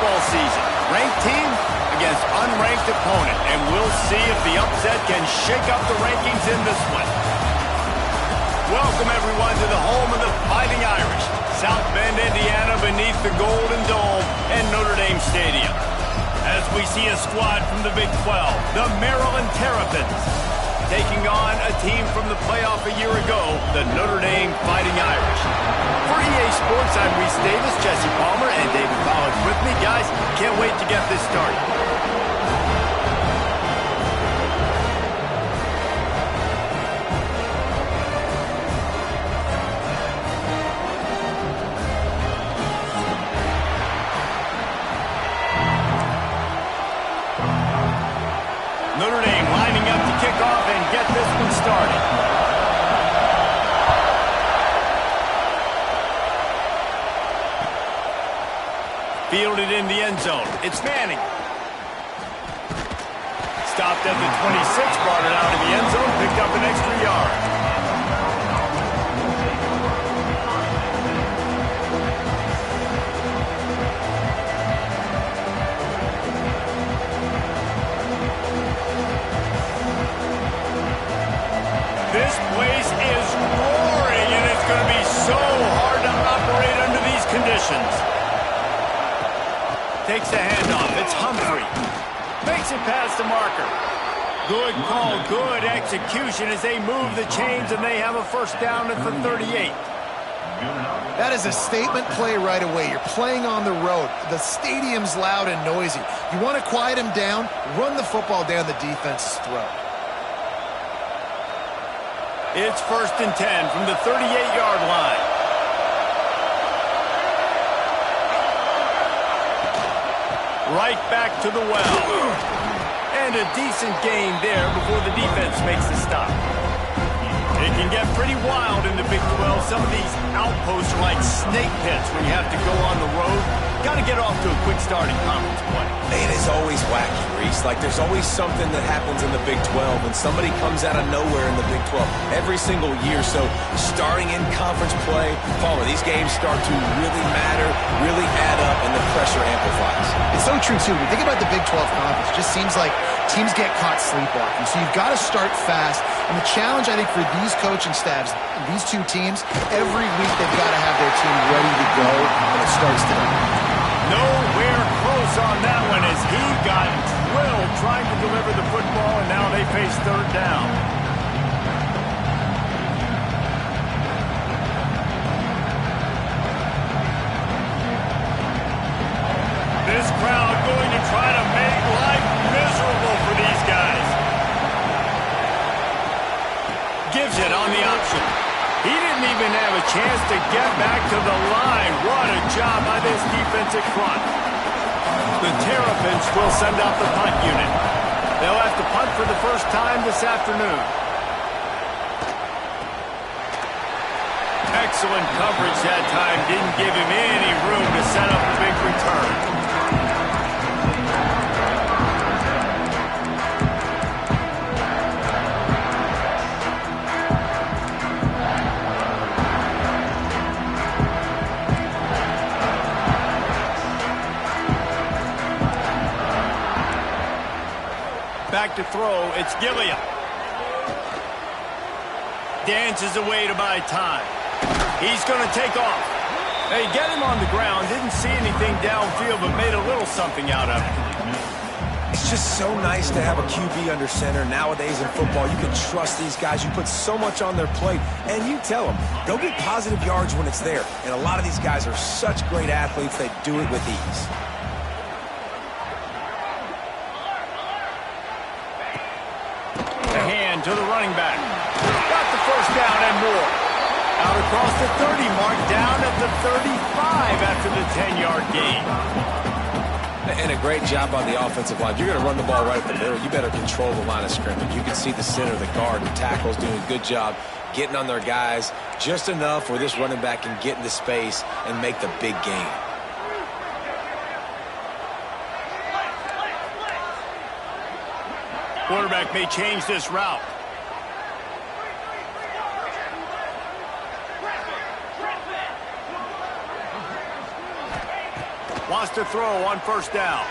football season. Ranked team against unranked opponent, and we'll see if the upset can shake up the rankings in this one. Welcome, everyone, to the home of the Fighting Irish, South Bend, Indiana, beneath the Golden Dome and Notre Dame Stadium. As we see a squad from the Big 12, the Maryland Terrapins, taking on a team from the playoff a year ago, the Notre Dame Fighting Irish. For EA Sports, I'm Reese Davis, Jesse Palmer, and David Powers with me. Guys, can't wait to get this started. Notre Dame lining up to kick off and get this one started. Fielded in the end zone. It's Manning. Stopped at the 26, brought it out of the end zone, picked up an extra yard. This place is roaring, and it's going to be so hard to operate under these conditions. Takes the handoff. It's Humphrey. Makes it past the marker. Good call, good execution as they move the chains, and they have a first down at the 38. That is a statement play right away. You're playing on the road. The stadium's loud and noisy. You want to quiet him down, run the football down the defense's throat. It's 1st and 10 from the 38-yard line. Right back to the well. And a decent gain there before the defense makes the stop. It can get pretty wild in the Big 12. Some of these outposts are like snake pits when you have to go on the road. Got to get off to a quick start in conference play. Man, it's always wacky, Reese. Like, there's always something that happens in the Big 12, and somebody comes out of nowhere in the Big 12 every single year. So, starting in conference play, Palmer, these games start to really matter, really add up, and the pressure amplifies. It's so true, too. When you think about the Big 12 conference, it just seems like teams get caught sleepwalking. So, you've got to start fast. And the challenge, I think, for these coaching staffs, these two teams, every week they've got to have their team ready to go, and it starts today. Nowhere close on that one as he got drilled trying to deliver the football, and now they face third down. This crowd going to try to make life miserable for these guys. Gives it on the option. He didn't even have a chance to get back to the line. What a job by this defensive front. The Terrapins will send out the punt unit. They'll have to punt for the first time this afternoon. Excellent coverage that time. Didn't give him any room to set up a big return. Back to throw, it's Gilliam. Dances away to buy time. He's going to take off. They get him on the ground, didn't see anything downfield, but made a little something out of it. It's just so nice to have a QB under center. Nowadays in football, you can trust these guys. You put so much on their plate, and you tell them, go get positive yards when it's there. And a lot of these guys are such great athletes, they do it with ease. To the running back. Got the first down and more. Out across the 30 mark, down at the 35 after the 10-yard gain. And a great job on the offensive line. You're going to run the ball right up the middle. You better control the line of scrimmage. You can see the center, the guard, the tackle's doing a good job getting on their guys just enough where this running back can get into space and make the big gain. Quarterback may change this route. Wants to throw on first down.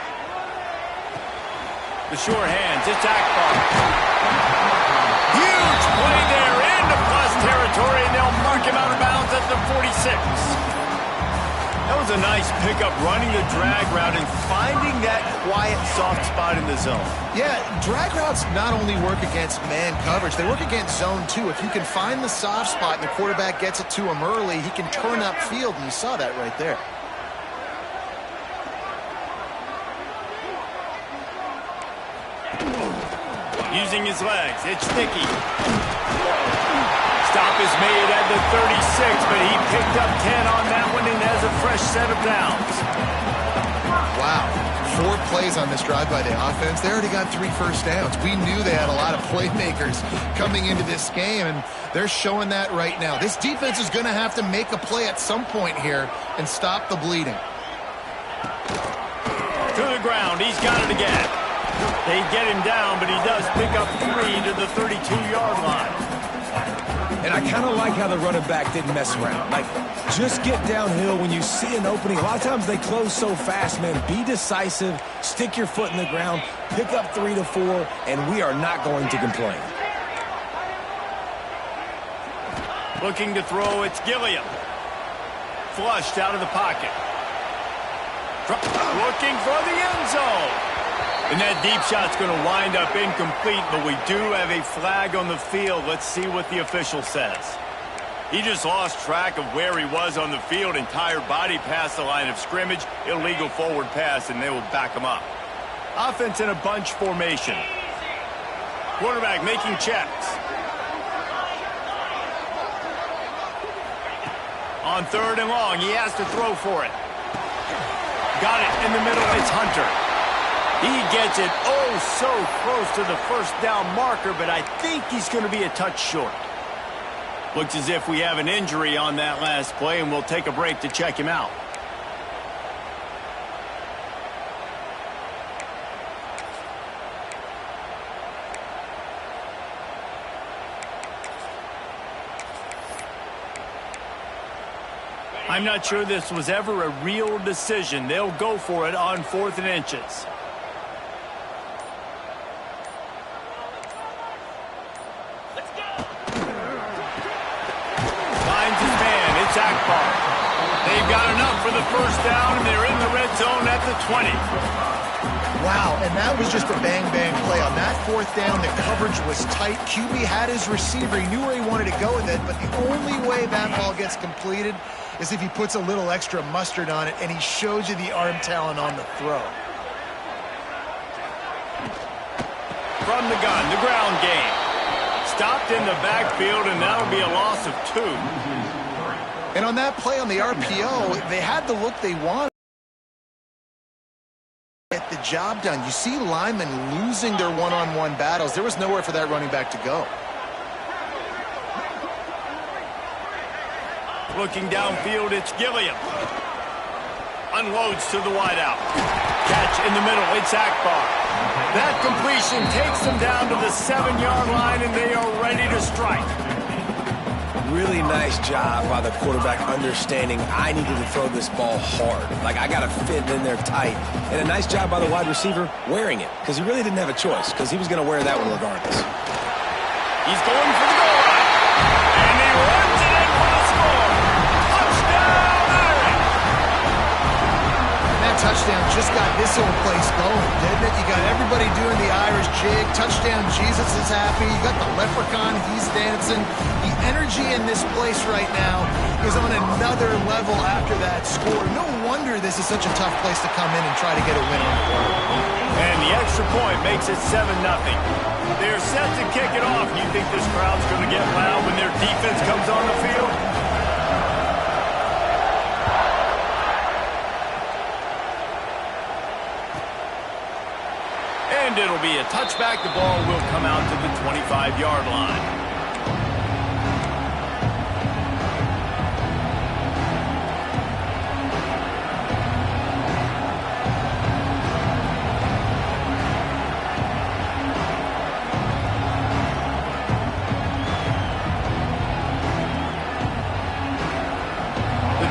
The sure hands. It's Akbar. Huge play there into plus territory, and they'll mark him out of bounds at the 46. That was a nice pickup, running the drag route and finding that quiet, soft spot in the zone. Yeah, drag routes not only work against man coverage, they work against zone too. If you can find the soft spot and the quarterback gets it to him early, he can turn upfield, and you saw that right there. Using his legs, it's Nicky. Stop is made at the 36, but he picked up 10 on that one and has a fresh set of downs. Wow. 4 plays on this drive by the offense. They already got 3 first downs. We knew they had a lot of playmakers coming into this game, and they're showing that right now. This defense is going to have to make a play at some point here and stop the bleeding. To the ground. He's got it again. They get him down, but he does pick up 3 to the 32-yard line. And I kind of like how the running back didn't mess around. Like, just get downhill when you see an opening. A lot of times they close so fast, man. Be decisive, stick your foot in the ground, pick up 3 to 4, and we are not going to complain. Looking to throw, it's Gilliam. Flushed out of the pocket. Looking for the end zone. And that deep shot's going to wind up incomplete, but we do have a flag on the field. Let's see what the official says. He just lost track of where he was on the field. Entire body past the line of scrimmage. Illegal forward pass, and they will back him up. Offense in a bunch formation. Quarterback making checks. On 3rd and long, he has to throw for it. Got it in the middle. It's Hunter. He gets it so close to the first down marker, but I think he's going to be a touch short. Looks as if we have an injury on that last play, and we'll take a break to check him out. I'm not sure this was ever a real decision. They'll go for it on 4th and inches. Akbar. They've got enough for the first down, and they're in the red zone at the 20. Wow, and that was just a bang-bang play. On that 4th down, the coverage was tight. QB had his receiver. He knew where he wanted to go with it, but the only way that ball gets completed is if he puts a little extra mustard on it, and he shows you the arm talent on the throw. From the gun, the ground game. Stopped in the backfield, and that'll be a loss of 2. And on that play on the RPO, they had the look they wanted. Get the job done. You see linemen losing their one-on-one battles. There was nowhere for that running back to go. Looking downfield, it's Gilliam. Unloads to the wideout. Catch in the middle, it's Akbar. That completion takes them down to the 7-yard line, and they are ready to strike. Really nice job by the quarterback understanding I needed to throw this ball hard. Like, I got to fit in there tight. And a nice job by the wide receiver wearing it, because he really didn't have a choice, because he was going to wear that one regardless. He's going for the goal line. And he runs it in for the score. Touchdown, Irish! That touchdown just got this whole place going, didn't it? You got everybody doing the Irish jig. Touchdown, Jesus is happy. You got the leprechaun, he's dancing. The energy in this place right now is on another level after that score. No wonder this is such a tough place to come in and try to get a win on the board. And the extra point makes it 7-0. They're set to kick it off. You think this crowd's going to get loud when their defense comes on the field? And it'll be a touchback. The ball will come out to the 25-yard line.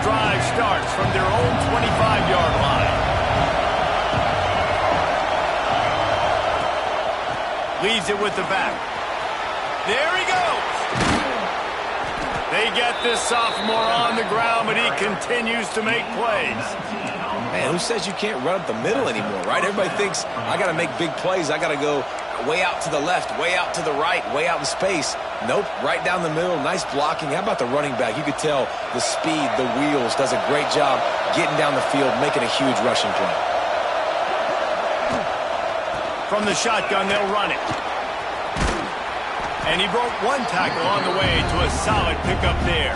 Drive starts from their own 25-yard line. Leads it with the back. There he goes. They get this sophomore on the ground, but he continues to make plays. Man, who says you can't run up the middle anymore, right? Everybody thinks, I got to make big plays. I got to go way out to the left, way out to the right, way out in space. Nope, right down the middle. Nice blocking. How about the running back? You could tell the speed, the wheels, does a great job getting down the field, making a huge rushing play. From the shotgun, they'll run it. And he broke one tackle on the way to a solid pickup there.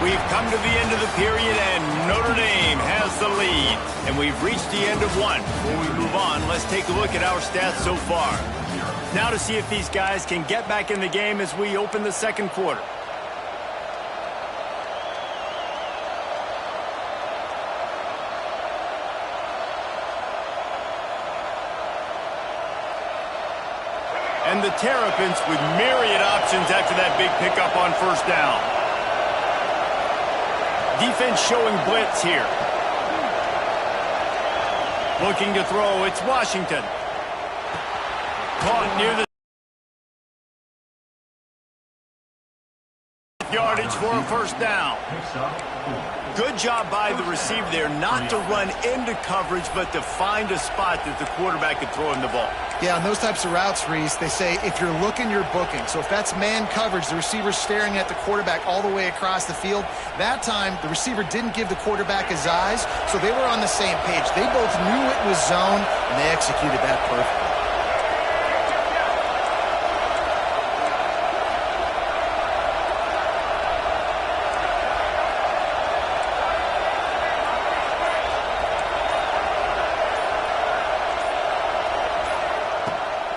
We've come to the end of the period, and Notre Dame has the lead. And we've reached the end of one. Before we move on, let's take a look at our stats so far. Now to see if these guys can get back in the game as we open the second quarter. And the Terrapins with myriad options after that big pickup on first down. Defense showing blitz here. Looking to throw, it's Washington. Caught near the yardage for a first down. Good job by the receiver there not to run into coverage, but to find a spot that the quarterback could throw him the ball. Yeah, on those types of routes, Reese, they say if you're looking, you're booking. So if that's man coverage, the receiver's staring at the quarterback all the way across the field. That time, the receiver didn't give the quarterback his eyes, so they were on the same page. They both knew it was zone, and they executed that perfectly.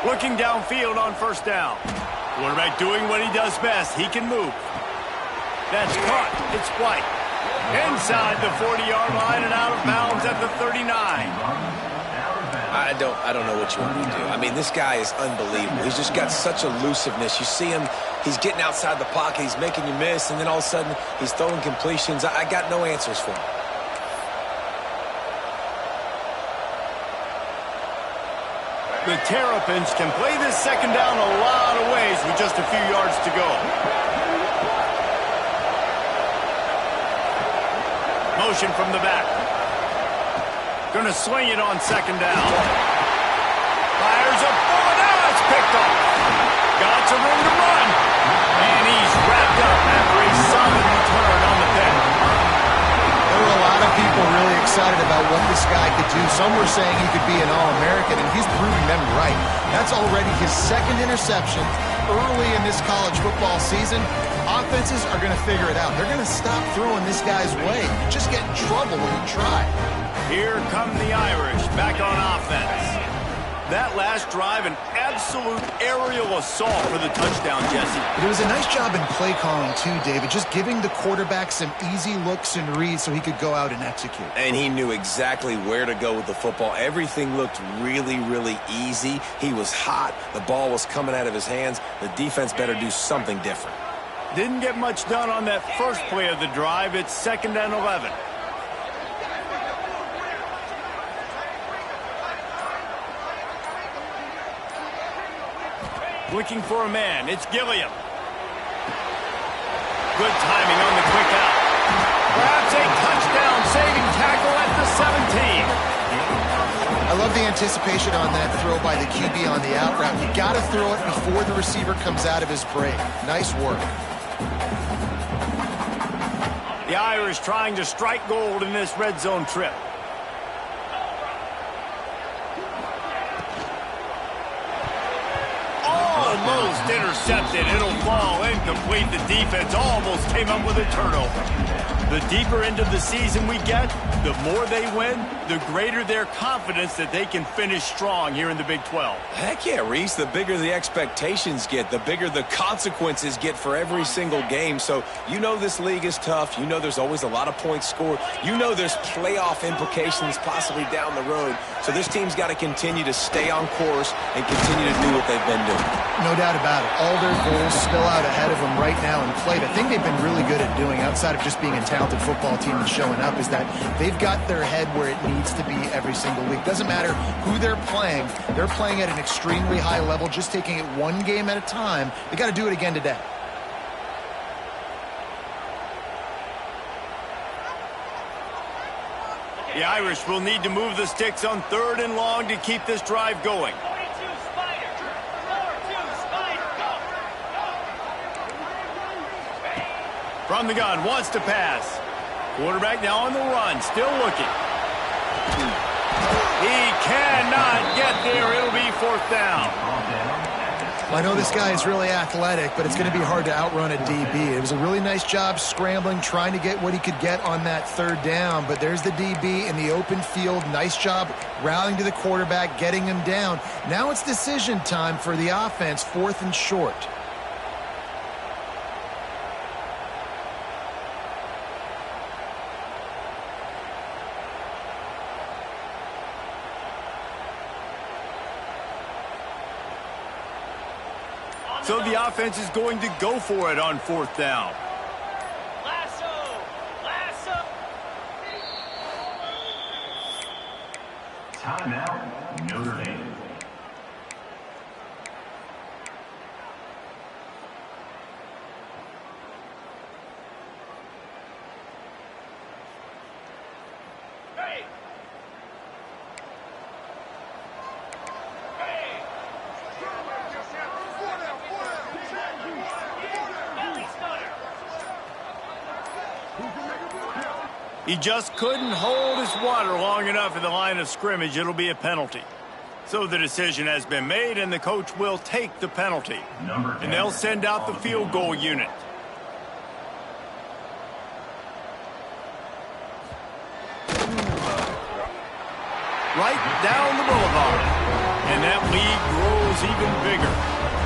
Looking downfield on first down. Quarterback doing what he does best. He can move. That's caught. It's White. Inside the 40-yard line and out of bounds at the 39. I don't know what you want me to do. I mean, this guy is unbelievable. He's just got such elusiveness. You see him, he's getting outside the pocket, he's making you miss, and then all of a sudden he's throwing completions. I got no answers for him. The Terrapins can play this second down a lot of ways with just a few yards to go. Motion from the back. Going to swing it on second down. Fires a bullet. Now it's picked off. Got some room to run. And he's wrapped up after a solid return on the pick. There were a lot of people really excited about what this guy could do. Some were saying he could be an All-American, and he's proving them right. That's already his second interception early in this college football season. Offenses are going to figure it out. They're going to stop throwing this guy's way. You just get in trouble when you try. Here come the Irish back on offense. That last drive, an absolute aerial assault for the touchdown, Jesse. It was a nice job in play calling, too, David, just giving the quarterback some easy looks and reads so he could go out and execute. And he knew exactly where to go with the football. Everything looked really, really easy. He was hot. The ball was coming out of his hands. The defense better do something different. Didn't get much done on that first play of the drive. It's 2nd and 11. Looking for a man. It's Gilliam. Good timing on the quick out. Perhaps a touchdown-saving tackle at the 17. I love the anticipation on that throw by the QB on the out route. You got to throw it before the receiver comes out of his break. Nice work. The Irish trying to strike gold in this red zone trip. Almost intercepted. It'll fall incomplete. The defense almost came up with a turnover. The deeper into the season we get, the more they win, the greater their confidence that they can finish strong here in the Big 12. Heck yeah, Reese. The bigger the expectations get, the bigger the consequences get for every single game. So you know this league is tough. You know there's always a lot of points scored. You know there's playoff implications possibly down the road. So this team's got to continue to stay on course and continue to do what they've been doing. No doubt about it. All their goals spill out ahead of them right now in play. The thing they've been really good at doing, outside of just being a talented football team and showing up, is that they've got their head where it needs to be every single week. Doesn't matter who they're playing at an extremely high level, just taking it one game at a time. They got to do it again today. The Irish will need to move the sticks on 3rd and long to keep this drive going. From the gun, wants to pass. Quarterback now on the run, still looking. He cannot get there. It'll be 4th down. Well, I know this guy is really athletic, but it's going to be hard to outrun a DB. It was a really nice job scrambling, trying to get what he could get on that 3rd down, but there's the DB in the open field. Nice job rallying to the quarterback, getting him down. Now it's decision time for the offense, 4th and short. So the offense is going to go for it on 4th down. Lasso. Timeout, Notre Dame. He just couldn't hold his water long enough in the line of scrimmage. It'll be a penalty. So the decision has been made, and the coach will take the penalty. And they'll send out the field goal unit. Right down the boulevard. And that lead grows even bigger.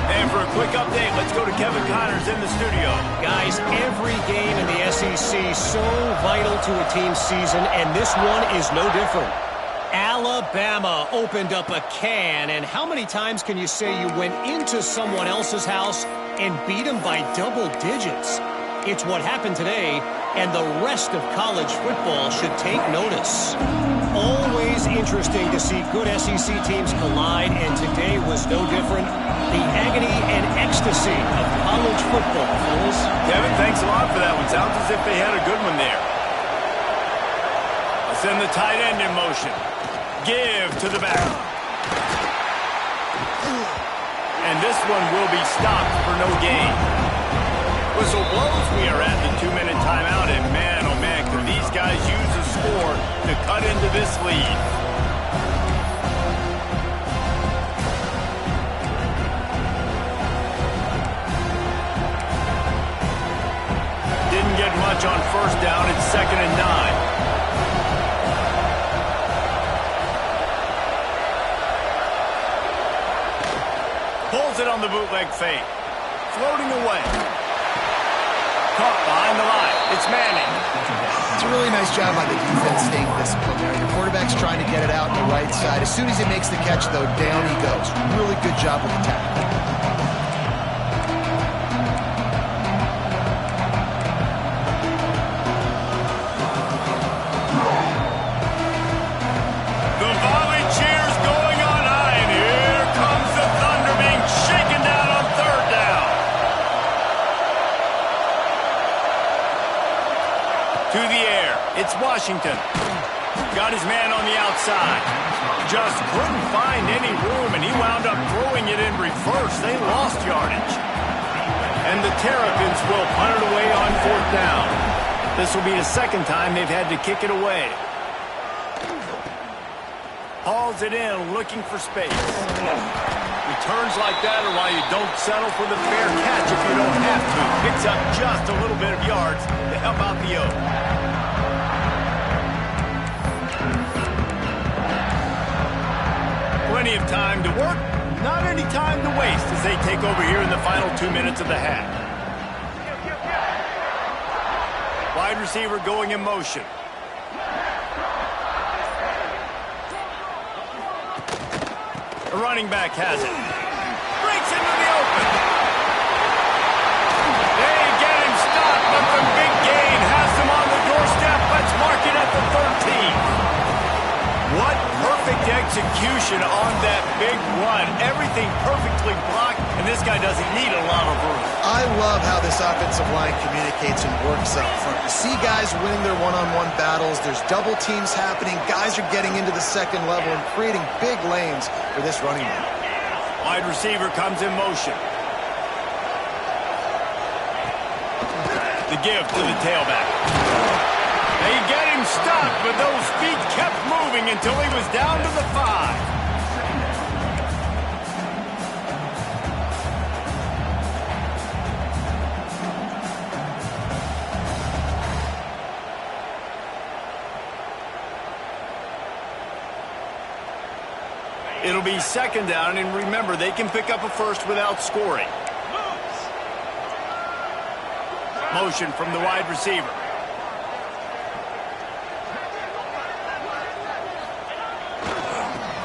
And for a quick update, let's go to Kevin Connors in the studio. Guys, every game in the SEC so vital to a team's season, and this one is no different. Alabama opened up a can, and how many times can you say you went into someone else's house and beat them by double digits? It's what happened today, and the rest of college football should take notice. Always interesting to see good SEC teams collide, and today was no different. The agony and ecstasy of college football, fellas. Kevin, thanks a lot for that one. Sounds as if they had a good one there. I'll send the tight end in motion. Give to the back. And this one will be stopped for no gain. Whistle blows. We are at the 2-minute timeout, and man, oh man, can these guys use a score to cut into this lead. Didn't get much on 1st down. It's 2nd and 9. Pulls it on the bootleg fake. Floating away. Caught behind the line. It's Manning. It's a really nice job by the defense staying disciplined there. Your quarterback's trying to get it out on the right side. As soon as he makes the catch, though, down he goes. Really good job with the tackle. It's Washington. Got his man on the outside. Just couldn't find any room, and he wound up throwing it in reverse. They lost yardage. And the Terrapins will punt it away on 4th down. This will be the 2nd time they've had to kick it away. Hauls it in, looking for space. Returns like that are why you don't settle for the fair catch if you don't have to. Picks up just a little bit of yards to help out the O. Plenty of time to work, not any time to waste as they take over here in the final 2 minutes of the half. Wide receiver going in motion. The running back has it. Breaks into the open. 13th. What perfect execution on that big run. Everything perfectly blocked, and this guy doesn't need a lot of room. I love how this offensive line communicates and works up front. You see guys winning their one-on-one battles. There's double teams happening. Guys are getting into the second level and creating big lanes for this running back. Wide receiver comes in motion. The give to the tailback. They get him stopped, but those feet kept moving until he was down to the 5. It'll be second down, and remember, they can pick up a first without scoring. Motion from the wide receiver.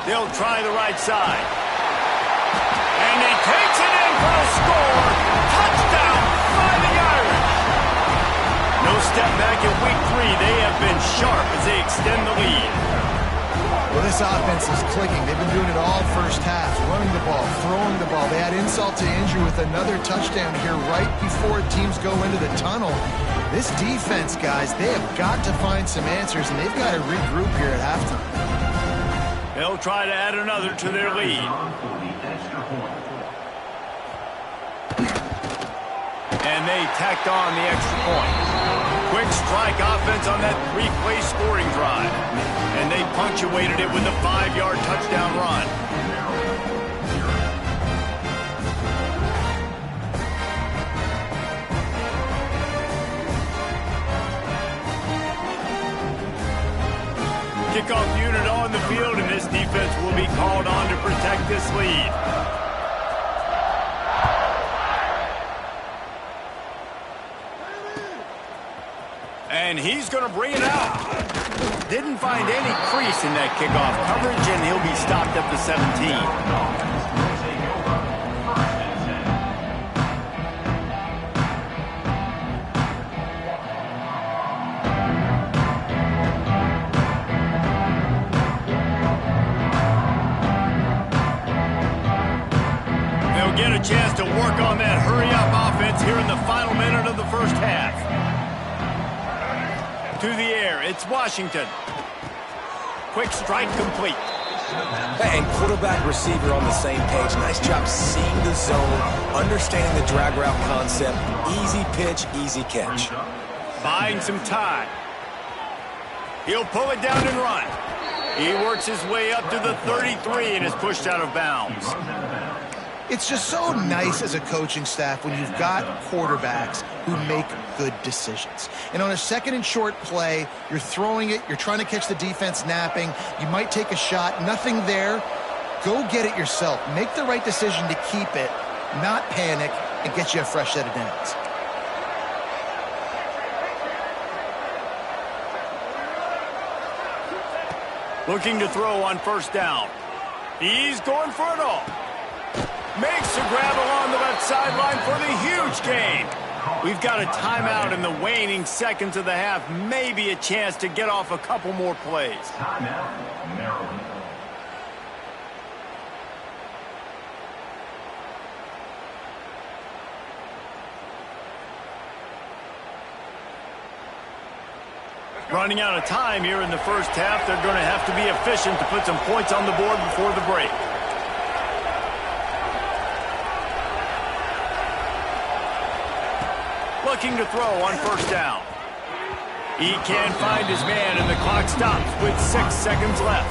They'll try the right side. And he takes it in for a score. Touchdown, Fighting Irish. No step back in week 3. They have been sharp as they extend the lead. Well, this offense is clicking. They've been doing it all first half, running the ball, throwing the ball. They had insult to injury with another touchdown here right before teams go into the tunnel. This defense, guys, they have got to find some answers, and they've got to regroup here at halftime. They'll try to add another to their lead. And they tacked on the extra point. Quick strike offense on that 3-play scoring drive. And they punctuated it with a 5-yard touchdown run. Kickoff unit on the field, and this defense will be called on to protect this lead. And he's going to bring it out. Didn't find any crease in that kickoff coverage, and he'll be stopped up to 17. They'll get a chance to work on that hurry-up offense here in the final minute of the first half. To the air, it's Washington. Quick strike complete. And quarterback receiver on the same page. Nice job seeing the zone, understanding the drag route concept. Easy pitch, easy catch. Buying some time. He'll pull it down and run. He works his way up to the 33 and is pushed out of bounds. It's just so nice as a coaching staff when you've got quarterbacks who make good decisions. And on a second and short play, you're throwing it, you're trying to catch the defense napping, you might take a shot, nothing there. Go get it yourself. Make the right decision to keep it, not panic, and get you a fresh set of downs. Looking to throw on first down. He's going for it all. Makes a grab along the left sideline for the huge gain. We've got a timeout in the waning seconds of the half. Maybe a chance to get off a couple more plays. Timeout, Maryland. Running out of time here in the first half. They're going to have to be efficient to put some points on the board before the break. Looking to throw on first down. He can't find his man, and the clock stops with 6 seconds left.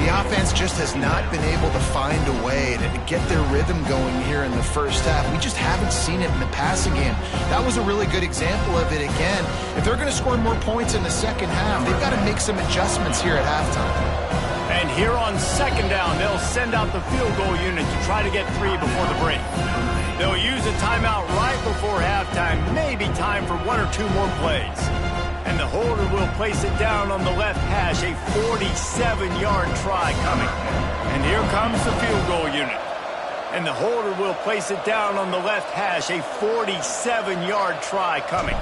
The offense just has not been able to find a way to get their rhythm going here in the first half. We just haven't seen it in the passing game. That was a really good example of it again. If they're going to score more points in the second half, they've got to make some adjustments here at halftime. And here on second down, they'll send out the field goal unit to try to get 3 before the break. They'll use a timeout right before halftime, maybe time for 1 or 2 more plays. And the holder will place it down on the left hash, a 47-yard try coming. And here comes the field goal unit. And the holder will place it down on the left hash, a 47-yard try coming.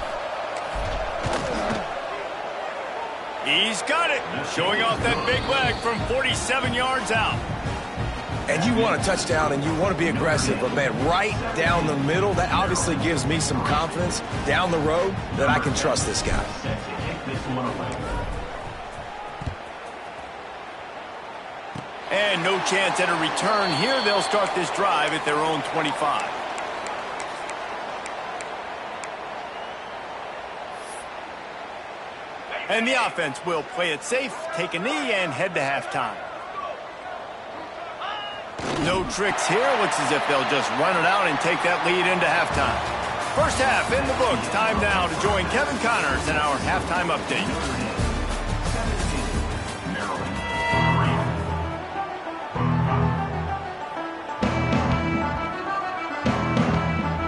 He's got it. Showing off that big leg from 47 yards out. And you want a touchdown and you want to be aggressive, but man, right down the middle, that obviously gives me some confidence down the road that I can trust this guy. And no chance at a return here. They'll start this drive at their own 25. And the offense will play it safe, take a knee, and head to halftime. No tricks here. Looks as if they'll just run it out and take that lead into halftime. First half in the books. Time now to join Kevin Connors in our halftime update.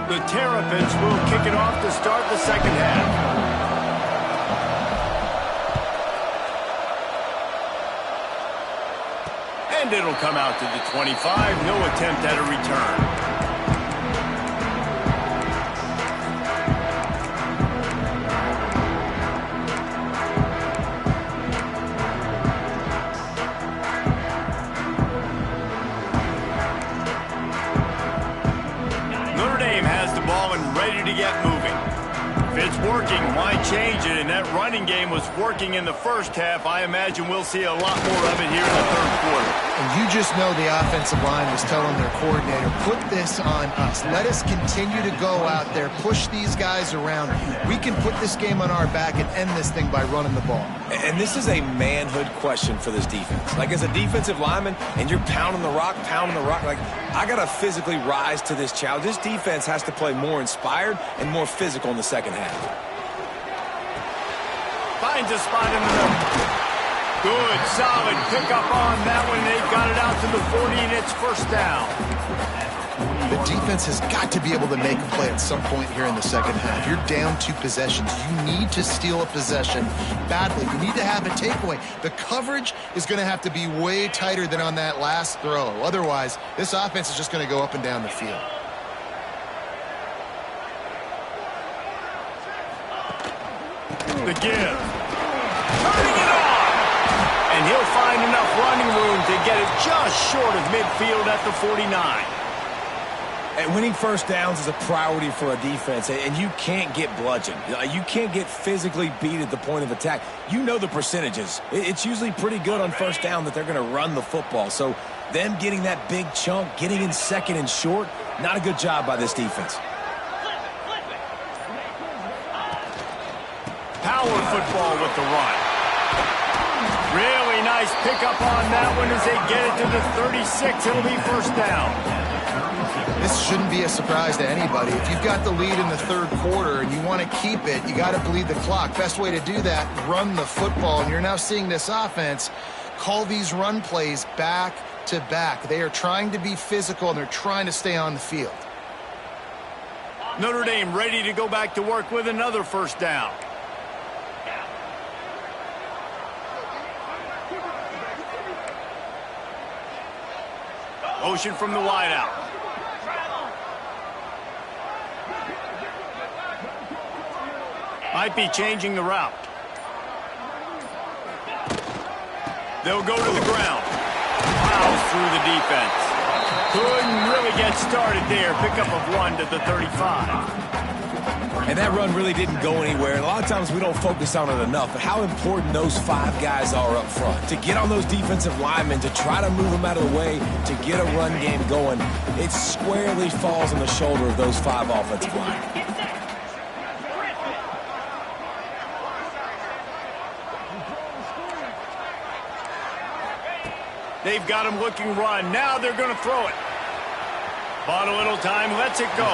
The Terrapins will kick it off to start the second half. And it'll come out to the 25. No attempt at a return. Notre Dame has the ball and ready to get moving. If it's working, why change it? And that running game was working in the first half. I imagine we'll see a lot more of it here in the third quarter. And you just know the offensive line was telling their coordinator, put this on us. Let us continue to go out there, push these guys around. We can put this game on our back and end this thing by running the ball. And this is a manhood question for this defense. Like, as a defensive lineman, and you're pounding the rock, like, I got to physically rise to this challenge. This defense has to play more inspired and more physical in the second half. Finds a spot in the middle. Good, solid pickup on that one. They've got it out to the 40, and it's first down. The defense has got to be able to make a play at some point here in the second half. You're down 2 possessions. You need to steal a possession badly. You need to have a takeaway. The coverage is going to have to be way tighter than on that last throw. Otherwise, this offense is just going to go up and down the field. The give. Turning it on. And he'll find enough running room to get it just short of midfield at the 49. And winning first downs is a priority for a defense, and you can't get bludgeoned. You can't get physically beat at the point of attack. You know the percentages. It's usually pretty good on first down that they're going to run the football. So them getting that big chunk, getting in second and short, not a good job by this defense. Power football with the run. Really nice pickup on that one as they get it to the 36. It'll be first down. This shouldn't be a surprise to anybody. If you've got the lead in the third quarter and you want to keep it, you got to bleed the clock. Best way to do that, run the football. And you're now seeing this offense call these run plays back to back. They are trying to be physical, and they're trying to stay on the field. Notre Dame ready to go back to work with another first down. Motion from the wideout. Might be changing the route. They'll go to the ground. Plows through the defense. Couldn't really get started there. Pickup of 1 to the 35. And that run really didn't go anywhere. And a lot of times we don't focus on it enough, but how important those 5 guys are up front. To get on those defensive linemen, to try to move them out of the way, to get a run game going, it squarely falls on the shoulder of those 5 offensive linemen. They've got him looking run. Now they're going to throw it. Bought a little time, lets it go.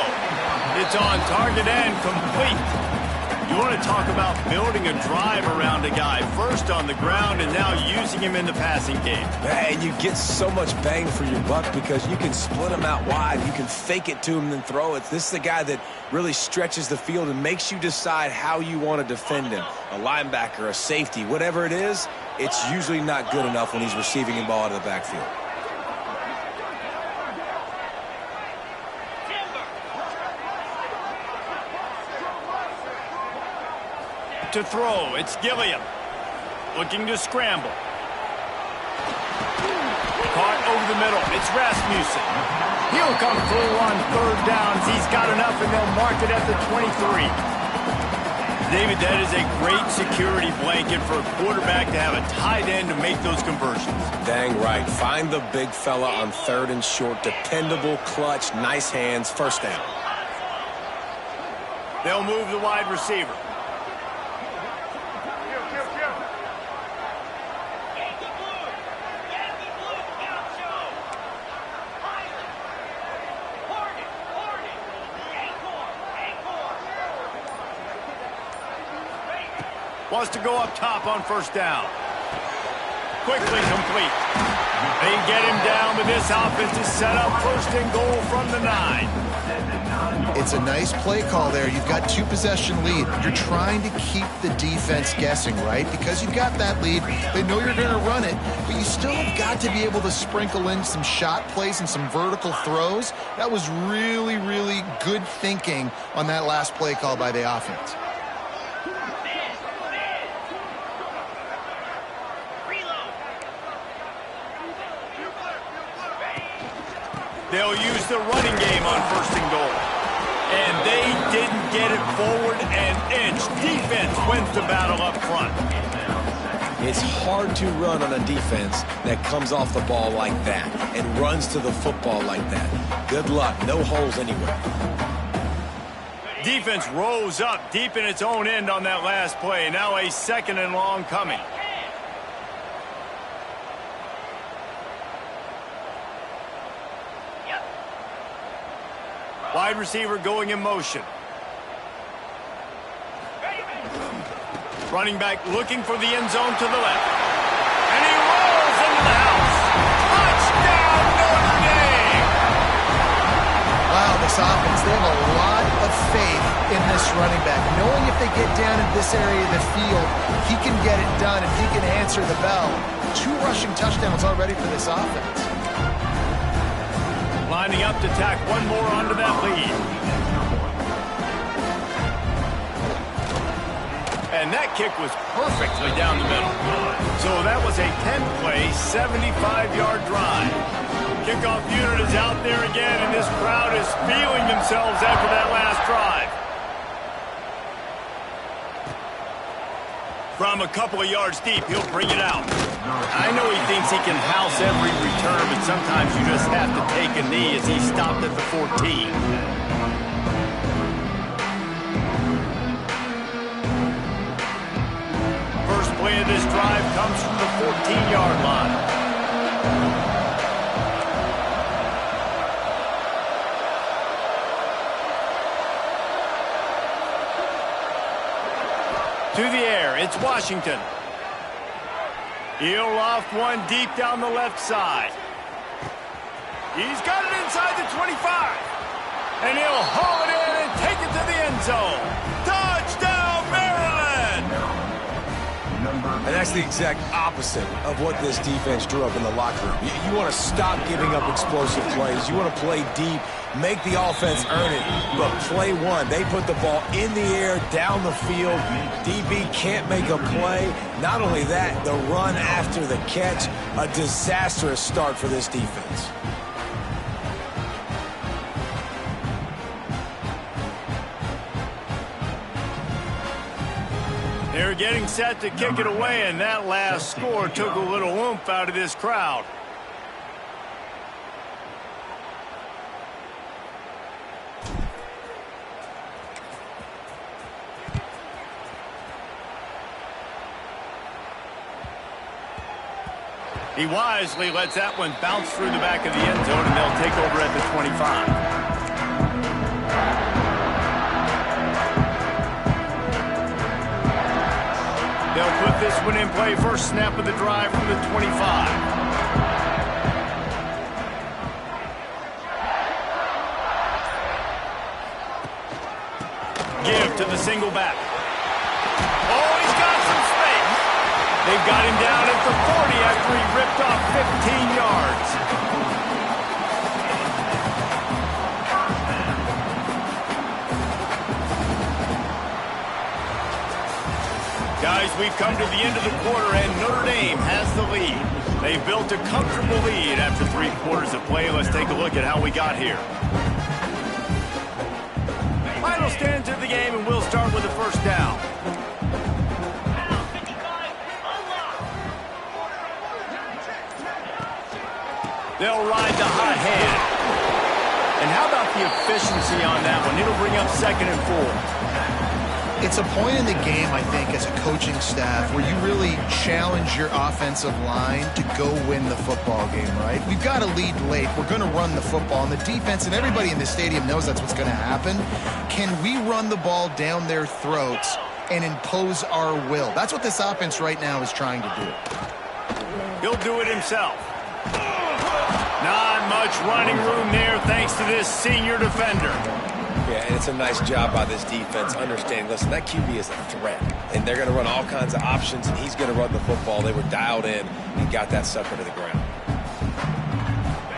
It's on target and complete. You want to talk about building a drive around a guy. First on the ground and now using him in the passing game. And you get so much bang for your buck because you can split him out wide. You can fake it to him and then throw it. This is the guy that really stretches the field and makes you decide how you want to defend him. A linebacker, a safety, whatever it is, it's usually not good enough when he's receiving the ball out of the backfield. To throw, it's Gilliam. looking to scramble. Caught over the middle. It's Rasmussen. He'll come through on third down. He's got enough, and they'll mark it at the 23. David, that is a great security blanket for a quarterback to have a tight end to make those conversions. Dang right. Find the big fella on third and short. Dependable, clutch, nice hands, first down. They'll move the wide receiver. Wants to go up top on first down. Quickly complete. They get him down, but this offense is set up first and goal from the 9. It's a nice play call there. You've got 2-possession lead. You're trying to keep the defense guessing, right? Because you've got that lead. They know you're going to run it, but you still have got to be able to sprinkle in some shot plays and some vertical throws. That was really, really good thinking on that last play call by the offense. They'll use the running game on first and goal. And they didn't get it forward an inch. Defense wins the battle up front. It's hard to run on a defense that comes off the ball like that and runs to the football like that. Good luck. No holes anywhere. Defense rose up deep in its own end on that last play. Now a second and long coming. Wide receiver going in motion. Running back looking for the end zone to the left. And he rolls into the house. Touchdown, Notre Dame! Wow, this offense, they have a lot of faith in this running back. Knowing if they get down in this area of the field, he can get it done and he can answer the bell. 2 rushing touchdowns already for this offense. Lining up to tack one more onto that lead. And that kick was perfectly down the middle. So that was a 10-play, 75-yard drive. Kickoff unit is out there again, and this crowd is feeling themselves after that last drive. From a couple of yards deep, he'll bring it out. I know he thinks he can house every return, but sometimes you just have to take a knee as he stopped at the 14. First play of this drive comes from the 14-yard line. To the air, it's Washington. He'll loft one deep down the left side. He's got it inside the 25. And he'll haul it in and take it to the end zone. Touchdown, Maryland! And that's the exact opposite of what this defense drew up in the locker room. You want to stop giving up explosive plays. You want to play deep, make the offense earn it. But play one, they put the ball in the air, down the field. DB can't make a play. Not only that, the run after the catch, a disastrous start for this defense. They're getting set to kick it away, and that last score took a little oomph out of this crowd. He wisely lets that one bounce through the back of the end zone, and they'll take over at the 25. They'll put this one in play, first snap of the drive from the 25. Give to the single back. Oh, he's got some space. They've got him down at the 40 after he ripped off 15 yards. Guys, we've come to the end of the quarter, and Notre Dame has the lead. They've built a comfortable lead after 3 quarters of play. Let's take a look at how we got here. Final stands of the game, and we'll start with the first down. They'll ride the hot hand. And how about the efficiency on that one? It'll bring up 2nd and 4. It's a point in the game, I think, as a coaching staff where you really challenge your offensive line to go win the football game, right? We've got to lead late. We're going to run the football. And the defense and everybody in the stadium knows that's what's going to happen. Can we run the ball down their throats and impose our will? That's what this offense right now is trying to do. He'll do it himself. Not much running room there thanks to this senior defender. Yeah, and it's a nice job by this defense understanding, listen, that QB is a threat, and they're going to run all kinds of options, and he's going to run the football. They were dialed in and got that sucker to the ground.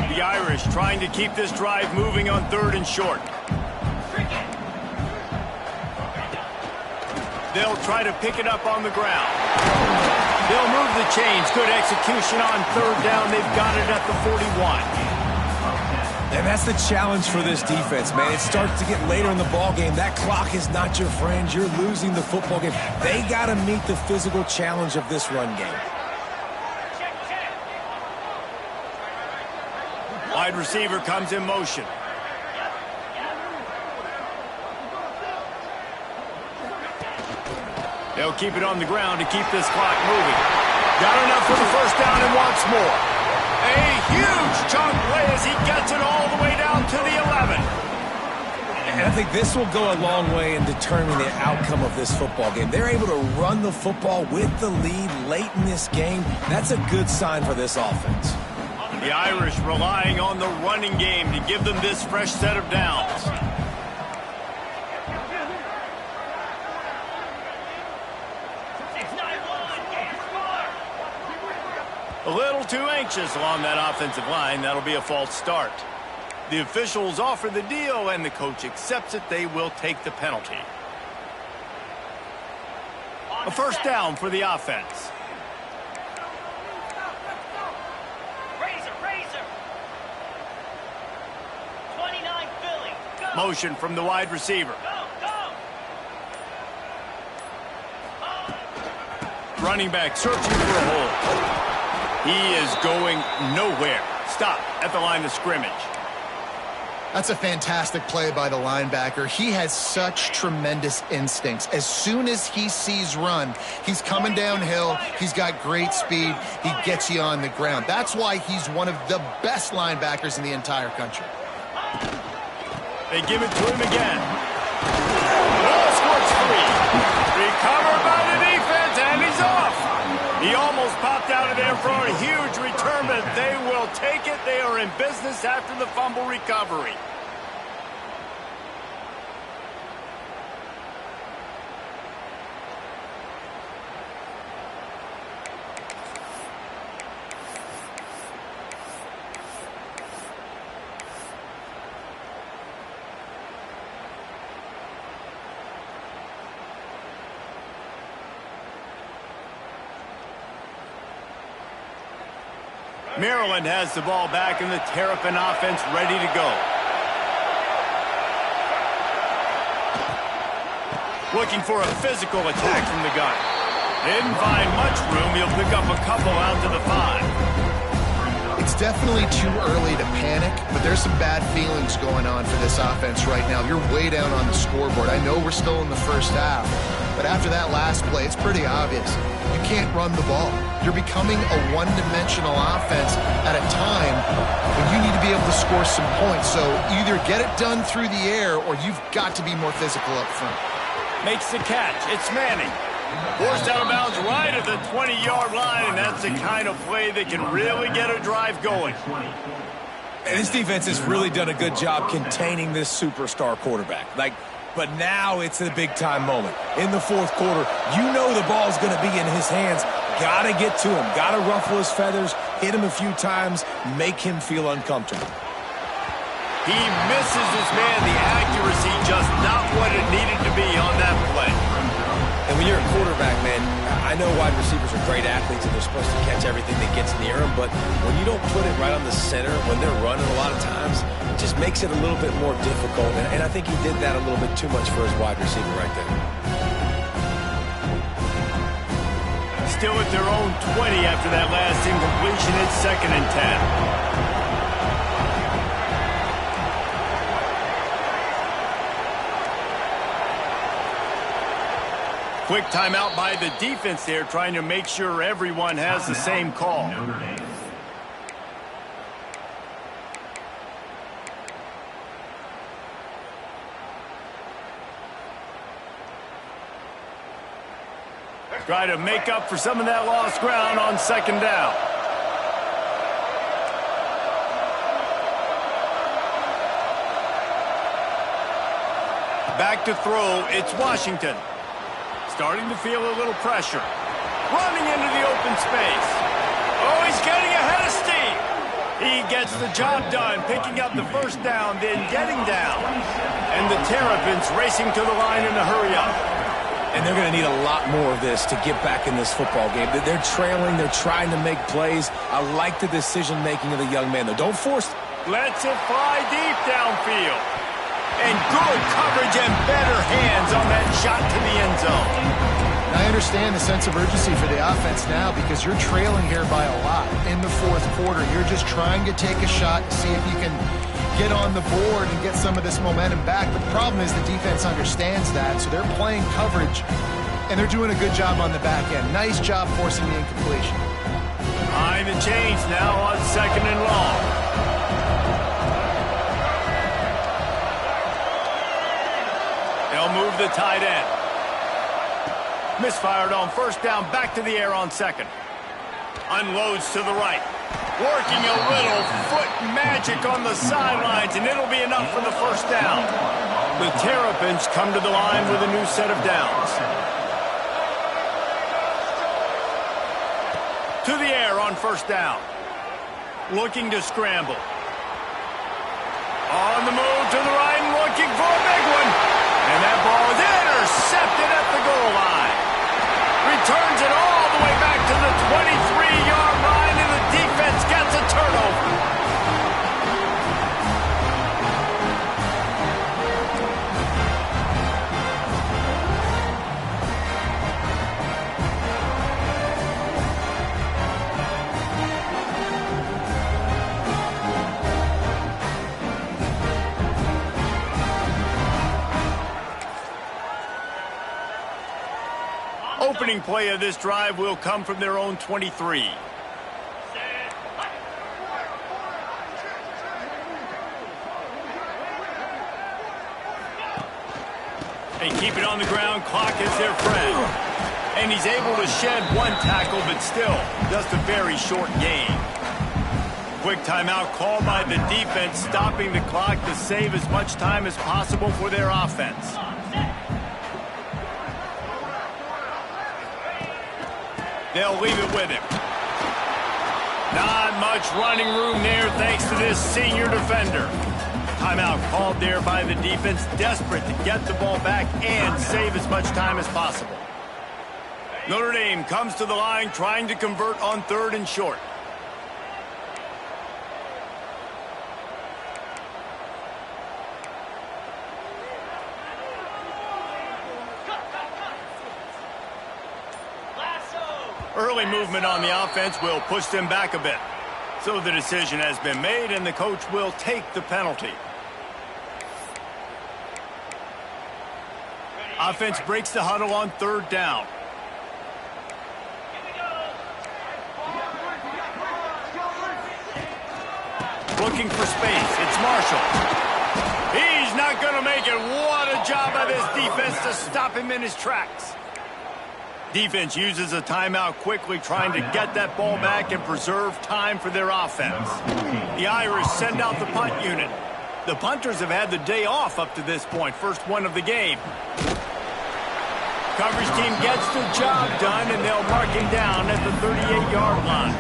The Irish trying to keep this drive moving on 3rd and short. They'll try to pick it up on the ground. They'll move the chains. Good execution on 3rd down. They've got it at the 41. And that's the challenge for this defense, man. It starts to get later in the ball game. That clock is not your friend. You're losing the football game. They got to meet the physical challenge of this run game. Wide receiver comes in motion. They'll keep it on the ground to keep this clock moving. Got enough for the first down and wants more. A huge chunk play as he gets it all the way down to the 11. And I think this will go a long way in determining the outcome of this football game. They're able to run the football with the lead late in this game. That's a good sign for this offense. The Irish relying on the running game to give them this fresh set of downs. A little too anxious along that offensive line. That'll be a false start. The officials offer the deal, and the coach accepts it. They will take the penalty. A first down for the offense. Motion from the wide receiver. Running back searching for a hole. He is going nowhere. Stop at the line of scrimmage. That's a fantastic play by the linebacker. He has such tremendous instincts. As soon as he sees run, he's coming downhill. He's got great speed. He gets you on the ground. That's why he's one of the best linebackers in the entire country. They give it to him again. Ball squirts free. Recovered by the defense, and he's off. He almost popped out of there for a huge return, but they will take it. They are in business after the fumble recovery. Maryland has the ball back and the Terrapin offense ready to go. Looking for a physical attack from the gun. Didn't find much room. He'll pick up a couple out to the 5. It's definitely too early to panic, but there's some bad feelings going on for this offense right now. You're way down on the scoreboard. I know we're still in the first half, but after that last play, it's pretty obvious. You can't run the ball. You're becoming a one-dimensional offense at a time when you need to be able to score some points. So either get it done through the air or you've got to be more physical up front. Makes the catch. It's Manning. Forced out of bounds right at the 20-yard line, and that's the kind of play that can really get a drive going. And this defense has really done a good job containing this superstar quarterback. But now it's a big-time moment. In the fourth quarter, you know the ball's going to be in his hands. Got to get to him. Got to ruffle his feathers, hit him a few times, make him feel uncomfortable. He misses his man. The accuracy just not what it needed to be on that play. And when you're a quarterback, man, I I know wide receivers are great athletes and they're supposed to catch everything that gets near them, but when you don't put it right on the center, when they're running a lot of times, it just makes it a little bit more difficult. And I think he did that a little bit too much for his wide receiver right there. Still at their own 20 after that last incompletion. It's 2nd and 10. Quick timeout by the defense there, trying to make sure everyone has the same call. Try to make up for some of that lost ground on 2nd down. Back to throw, it's Washington. Starting to feel a little pressure. Running into the open space. Oh, he's getting ahead of steam. He gets the job done, picking up the 1st down, then getting down. And the Terrapins racing to the line in a hurry up. And they're going to need a lot more of this to get back in this football game. They're trailing. They're trying to make plays. I like the decision-making of the young man, though. Don't force it. Lets it fly deep downfield. And good coverage and better hands on that shot to the end zone. I understand the sense of urgency for the offense now because you're trailing here by a lot in the 4th quarter. You're just trying to take a shot to see if you can get on the board and get some of this momentum back. But the problem is the defense understands that, so they're playing coverage, and they're doing a good job on the back end. Nice job forcing the incompletion. Behind the chains now on 2nd and long. They'll move the tight end. Misfired on 1st down, back to the air on 2nd. Unloads to the right. Working a little foot magic on the sidelines, and it'll be enough for the 1st down. The Terrapins come to the line with a new set of downs. To the air on 1st down. Looking to scramble. On the move to the right and looking for a big one. And that ball is intercepted at the goal line. Returns it all the way back to the 23-yard line, and the defense gets a turnover. Opening play of this drive will come from their own 23. They keep it on the ground. Clock is their friend. And he's able to shed one tackle, but still just a very short gain. Quick timeout called by the defense, stopping the clock to save as much time as possible for their offense. They'll leave it with him. Not much running room there thanks to this senior defender. Timeout called there by the defense, desperate to get the ball back and save as much time as possible. Notre Dame comes to the line trying to convert on 3rd and short. Early movement on the offense will push them back a bit. So the decision has been made, and the coach will take the penalty. Offense breaks the huddle on 3rd down. Looking for space. It's Marshall. He's not going to make it. What a job by this defense to stop him in his tracks. Defense uses a timeout quickly, trying to get that ball back and preserve time for their offense. The Irish send out the punt unit. The punters have had the day off up to this point, first one of the game. Coverage team gets the job done, and they'll mark him down at the 38-yard line.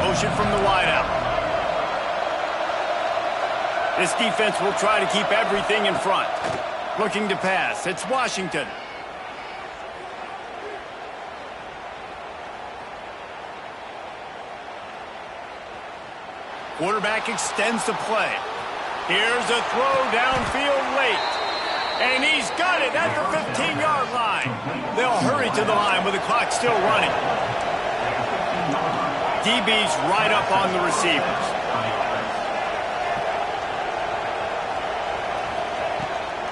Motion from the wideout. This defense will try to keep everything in front. Looking to pass. It's Washington. Quarterback extends the play. Here's a throw downfield late. And he's got it at the 15-yard line. They'll hurry to the line with the clock still running. DB's right up on the receivers.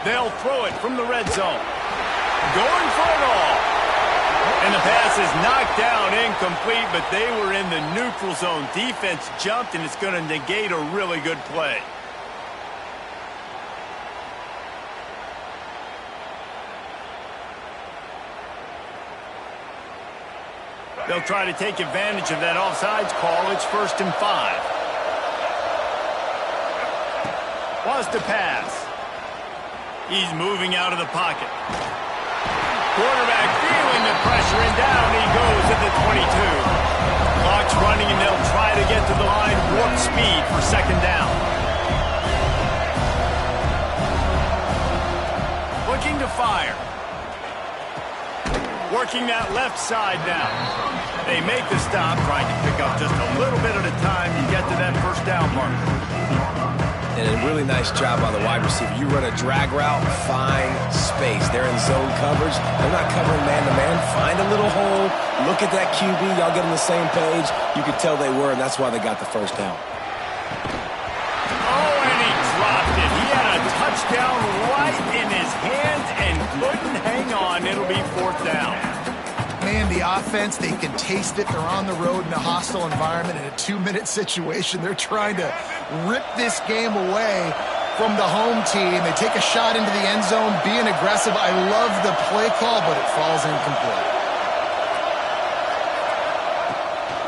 They'll throw it from the red zone. Going for it all. And the pass is knocked down, incomplete, but they were in the neutral zone. Defense jumped, and it's going to negate a really good play. They'll try to take advantage of that offsides call. It's 1st and 5. Wants to pass. He's moving out of the pocket. Quarterback feeling the pressure, and down he goes at the 22. Clock's running, and they'll try to get to the line warp speed for 2nd down. Looking to fire. Working that left side now. They make the stop, trying to pick up just a little bit at a time to get to that 1st down marker. And a really nice job by the wide receiver. You run a drag route, find space. They're in zone coverage. They're not covering man-to-man. Find a little hole. Look at that QB. Y'all get on the same page. You could tell they were, and that's why they got the 1st down. Oh, and he dropped it. He had a touchdown right in his hands and couldn't hang on. It'll be 4th down. Man, the offense, they can taste it. They're on the road in a hostile environment in a 2-minute situation. They're trying to rip this game away from the home team. They take a shot into the end zone, being aggressive. I love the play call, but it falls incomplete.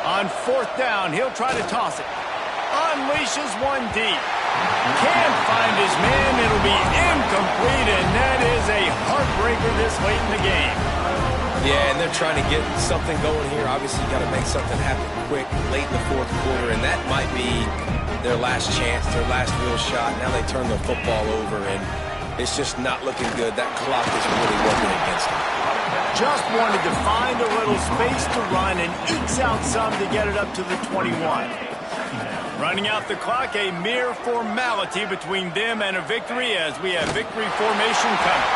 On 4th down, he'll try to toss it. Unleashes one deep. Can't find his man. It'll be incomplete, and that is a heartbreaker this late in the game. Yeah, and they're trying to get something going here. Obviously, you got to make something happen quick late in the 4th quarter, and that might be their last chance, their last real shot. Now they turn the football over, and it's just not looking good. That clock is really working against them. Just wanted to find a little space to run and ekes out some to get it up to the 21. Running out the clock, a mere formality between them and a victory as we have victory formation coming.